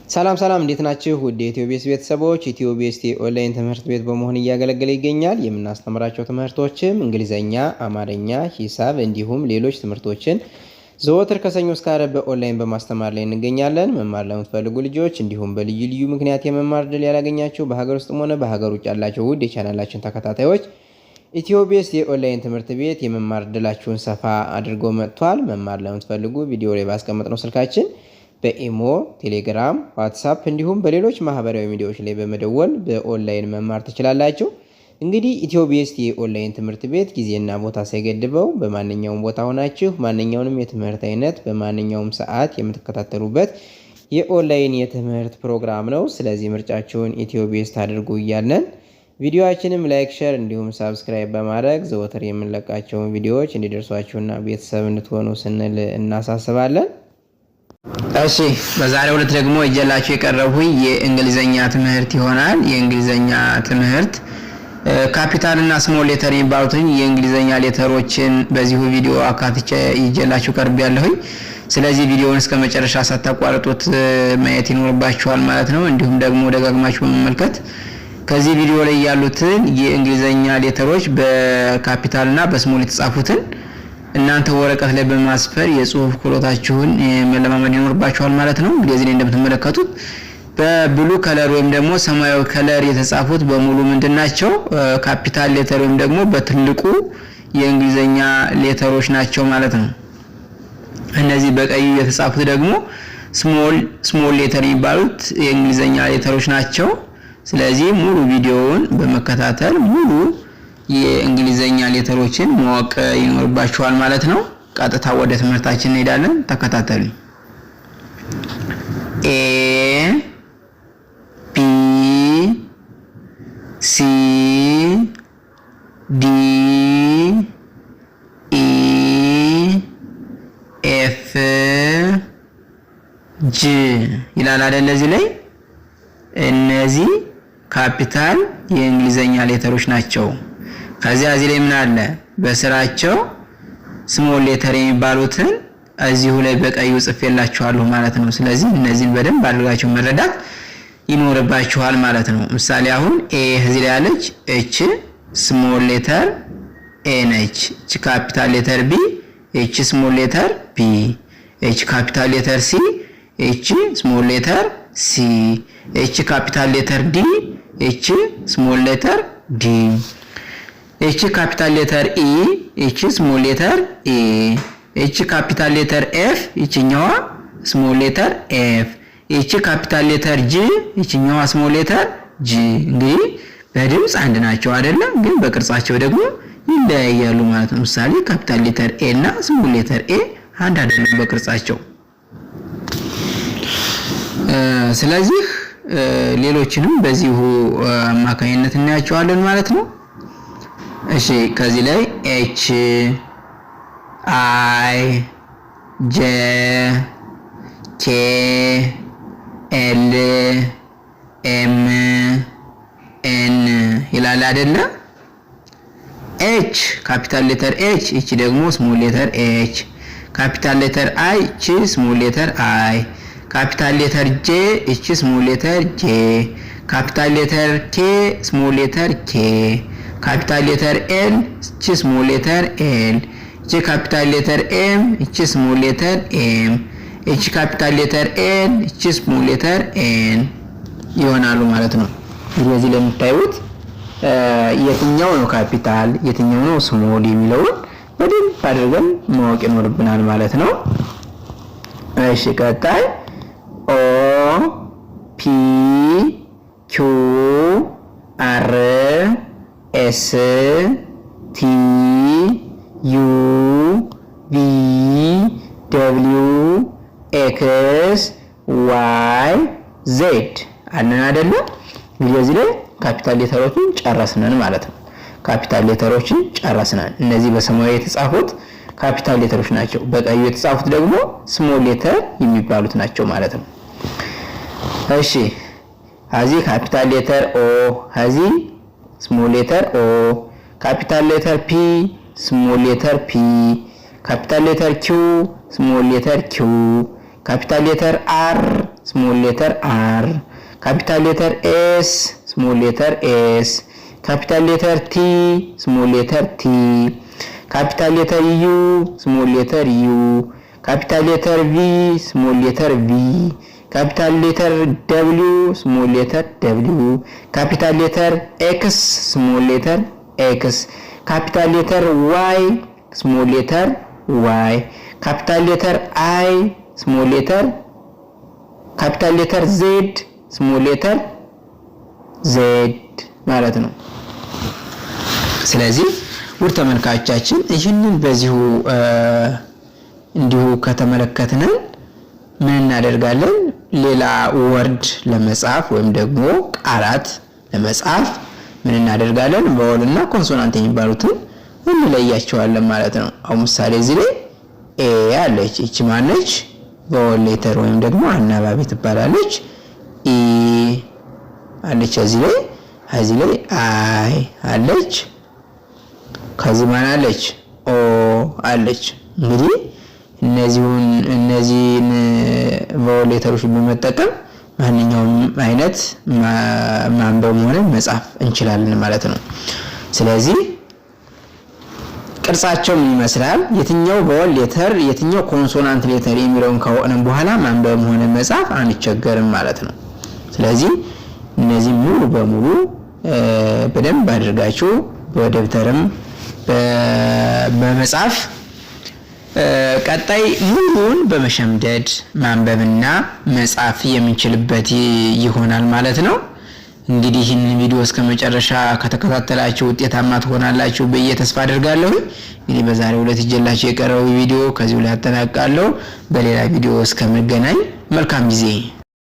ሰላም እንዴት ናችሁ? ውድ የኢትዮቤስ ቤተሰቦች ኢትዮቤስ ኦንላይን ትምህርት ቤት በመሆን እያገለገለ ይገኛል። የምናስተምራቸው ትምህርቶችም እንግሊዘኛ፣ አማርኛ፣ ሂሳብ እንዲሁም ሌሎች ትምህርቶችን ዘወትር ከሰኞ እስከ ዓርብ በኦንላይን በማስተማር ላይ እንገኛለን። መማር ለምትፈልጉ ልጆች እንዲሁም በልዩ ልዩ ምክንያት የመማር ዕድል ያላገኛችሁ በሀገር ውስጥም ሆነ በሀገር ውጭ ያላችሁ ውድ የቻናላችን ተከታታዮች ኢትዮቤስ የኦንላይን ትምህርት ቤት የመማር ዕድላችሁን ሰፋ አድርጎ መጥቷል። መማር ለምትፈልጉ ቪዲዮ ላይ ባስቀመጥነው ስልካችን በኢሞ፣ ቴሌግራም፣ ዋትስአፕ እንዲሁም በሌሎች ማህበራዊ ሚዲያዎች ላይ በመደወል በኦንላይን መማር ትችላላችሁ። እንግዲህ ኢትዮቤስ የኦንላይን ትምህርት ቤት ጊዜና ቦታ ሳይገድበው በማንኛውም ቦታ ሆናችሁ ማንኛውንም የትምህርት አይነት በማንኛውም ሰዓት የምትከታተሉበት የኦንላይን የትምህርት ፕሮግራም ነው። ስለዚህ ምርጫችሁን ኢትዮቤስ ታድርጉ እያለን ቪዲዮአችንም ላይክ፣ ሼር እንዲሁም ሳብስክራይብ በማድረግ ዘወትር የምንለቃቸውን ቪዲዮዎች እንዲደርሷችሁና ቤተሰብ እንድትሆኑ ስንል እናሳስባለን። እሺ በዛሬው ዕለት ደግሞ እየላችሁ የቀረብኩኝ የእንግሊዘኛ ትምህርት ይሆናል። የእንግሊዘኛ ትምህርት ካፒታል እና ስሞል ሌተር የሚባሉትን የእንግሊዘኛ ሌተሮችን በዚሁ ቪዲዮ አካትቼ እየላችሁ ቀርቤያለሁኝ። ስለዚህ ቪዲዮውን እስከ መጨረሻ ሳታቋርጡት ማየት ይኖርባችኋል ማለት ነው። እንዲሁም ደግሞ ደጋግማችሁ በመመልከት ከዚህ ቪዲዮ ላይ ያሉትን የእንግሊዘኛ ሌተሮች በካፒታል እና በስሞል የተጻፉትን እናንተ ወረቀት ላይ በማስፈር የጽሁፍ ክህሎታችሁን መለማመድ ይኖርባችኋል ማለት ነው። እንግዲህ እዚህ ላይ እንደምትመለከቱት በብሉ ከለር ወይም ደግሞ ሰማያዊ ከለር የተጻፉት በሙሉ ምንድናቸው? ካፒታል ሌተር ወይም ደግሞ በትልቁ የእንግሊዘኛ ሌተሮች ናቸው ማለት ነው። እነዚህ በቀዩ የተጻፉት ደግሞ ስሞል ሌተር የሚባሉት የእንግሊዘኛ ሌተሮች ናቸው። ስለዚህ ሙሉ ቪዲዮውን በመከታተል ሙሉ የእንግሊዘኛ ሌተሮችን ማወቅ ይኖርባችኋል ማለት ነው። ቀጥታ ወደ ትምህርታችን እንሄዳለን። ተከታተሉ። ኤ ቢ ሲ ዲ ኢ ኤፍ ጂ ይላል አይደል? እዚህ ላይ እነዚህ ካፒታል የእንግሊዘኛ ሌተሮች ናቸው። ከዚያ እዚህ ላይ ምን አለ? በስራቸው ስሞል ሌተር የሚባሉትን እዚሁ ላይ በቀዩ ጽፌላችኋለሁ ማለት ነው። ስለዚህ እነዚህን በደንብ አድርጋችሁ መረዳት ይኖርባችኋል ማለት ነው። ምሳሌ አሁን ኤ እዚህ ላይ ያለች ኤች ስሞል ሌተር ኤ ነች። ኤች ካፒታል ሌተር ቢ ኤች ስሞል ሌተር ቢ፣ ኤች ካፒታል ሌተር ሲ ኤች ስሞል ሌተር ሲ፣ ኤች ካፒታል ሌተር ዲ ኤች ስሞል ሌተር ዲ፣ ኤች ካፒታል ሌተር ኢ ኤች ስሞል ሌተር ኤ፣ ኤች ካፒታል ሌተር ኤፍ እቺኛዋ ስሞል ሌተር ኤፍ፣ ኤች ካፒታል ሌተር ጂ እቺኛዋ ስሞል ሌተር ጂ። እንግዲህ በድምጽ አንድ ናቸው አይደለም፣ ግን በቅርጻቸው ደግሞ ይለያያሉ ማለት ነው። ምሳሌ ካፒታል ሌተር ኤ እና ስሞል ሌተር ኤ አንድ አይደለም በቅርጻቸው። ስለዚህ ሌሎችንም በዚሁ አማካኝነት እናያቸዋለን ማለት ነው። እሺ ከዚህ ላይ ኤች አይ ጄ ኬ ኤል ኤም ኤን ይላል አይደለ? ኤች ካፒታል ሌተር ኤች፣ እቺ ደግሞ ስሞል ሌተር ኤች፣ ካፒታል ሌተር አይ እቺ ስሞል ሌተር አይ፣ ካፒታል ሌተር ጄ እቺ ስሞል ሌተር ጄ፣ ካፒታል ሌተር ኬ ስሞል ሌተር ኬ፣ ካፒታል ሌተር ኤል እቺ ስሞል ሌተር ኤል፣ እቺ ካፒታል ሌተር ኤም እቺ ስሞል ሌተር ኤም፣ እቺ ካፒታል ሌተር ኤን እቺ ስሞል ሌተር ኤን ይሆናሉ ማለት ነው። ስለዚህ ለምታዩት የትኛው ነው ካፒታል የትኛው ነው ስሞል የሚለውን በደንብ አድርገን ማወቅ ይኖርብናል ማለት ነው። እሺ ቀጣይ ኦ ፒ ኪው አር ኤስ ቲ ዩ ቪ ደብሊው ኤክስ ዋይ ዜድ አለን አይደለ? እንግዲህ እዚህ ላይ ካፒታል ሌተሮችን ጨረስነን ማለት ነው። ካፒታል ሌተሮችን ጨረስነን። እነዚህ በሰማያዊ የተጻፉት ካፒታል ሌተሮች ናቸው። በቀዩ የተጻፉት ደግሞ ስሞል ሌተር የሚባሉት ናቸው ማለት ነው። እሺ እዚህ ካፒታል ሌተር ኦ፣ እዚህ ስሞል ሌተር ኦ፣ ካፒታል ሌተር ፒ ስሞል ሌተር ፒ፣ ካፒታል ሌተር ኪው ስሞል ሌተር ኪው፣ ካፒታል ሌተር አር ስሞል ሌተር አር፣ ካፒታል ሌተር ኤስ ስሞል ሌተር ኤስ፣ ካፒታል ሌተር ቲ ስሞል ሌተር ቲ፣ ካፒታል ሌተር ዩ ስሞል ሌተር ዩ፣ ካፒታል ሌተር ቪ ስሞል ሌተር ቪ፣ ካፒታል ሌተር ደብሊው ስሞል ሌተር ደብሊው፣ ካፒታል ሌተር ኤክስ ስሞል ሌተር ኤክስ፣ ካፒታል ሌተር ዋይ ስሞል ሌተር ዋይ፣ ካፒታል ሌተር አይ ስሞል ሌተር፣ ካፒታል ሌተር ዜድ ስሞል ሌተር ዜድ ማለት ነው። ስለዚህ ውድ ተመልካቾቻችን ይህንን በዚሁ እንዲሁ ከተመለከትን ምን እናደርጋለን? ሌላ ወርድ ለመጻፍ ወይም ደግሞ ቃላት ለመጻፍ ምን እናደርጋለን? ቫወልና ኮንሶናንት የሚባሉትን እንለያቸዋለን ማለት ነው። አሁን ምሳሌ እዚህ ላይ ኤ አለች። እቺ ማነች? ቫወል ሌተር ወይም ደግሞ አናባቢ ትባላለች። ኢ አለች እዚህ ላይ አይ አለች። ከዚህ ማን አለች? ኦ አለች። እንግዲህ እነዚህን ቫወል ሌተሮችን በመጠቀም ማንኛውንም አይነት ማንበብ ሆነ መጻፍ እንችላለን ማለት ነው። ስለዚህ ቅርጻቸው ምን ይመስላል፣ የትኛው ቫወል ሌተር የትኛው ኮንሶናንት ሌተር የሚለውን ካወቅን በኋላ ማንበብ ሆነ መጻፍ አንቸገርም ማለት ነው። ስለዚህ እነዚህ ሙሉ በሙሉ በደንብ አድርጋችሁ በደብተርም በመጻፍ ቀጣይ ሙሉን በመሸምደድ ማንበብና መጻፍ የምንችልበት ይሆናል ማለት ነው። እንግዲህ ይህንን ቪዲዮ እስከመጨረሻ ከተከታተላችሁ ውጤታማ ትሆናላችሁ ብዬ ተስፋ አደርጋለሁ። እንግዲህ በዛሬው ዕለት ይዤላችሁ የቀረበው ቪዲዮ ከዚሁ ላይ አጠናቅቃለሁ። በሌላ ቪዲዮ እስከምንገናኝ መልካም ጊዜ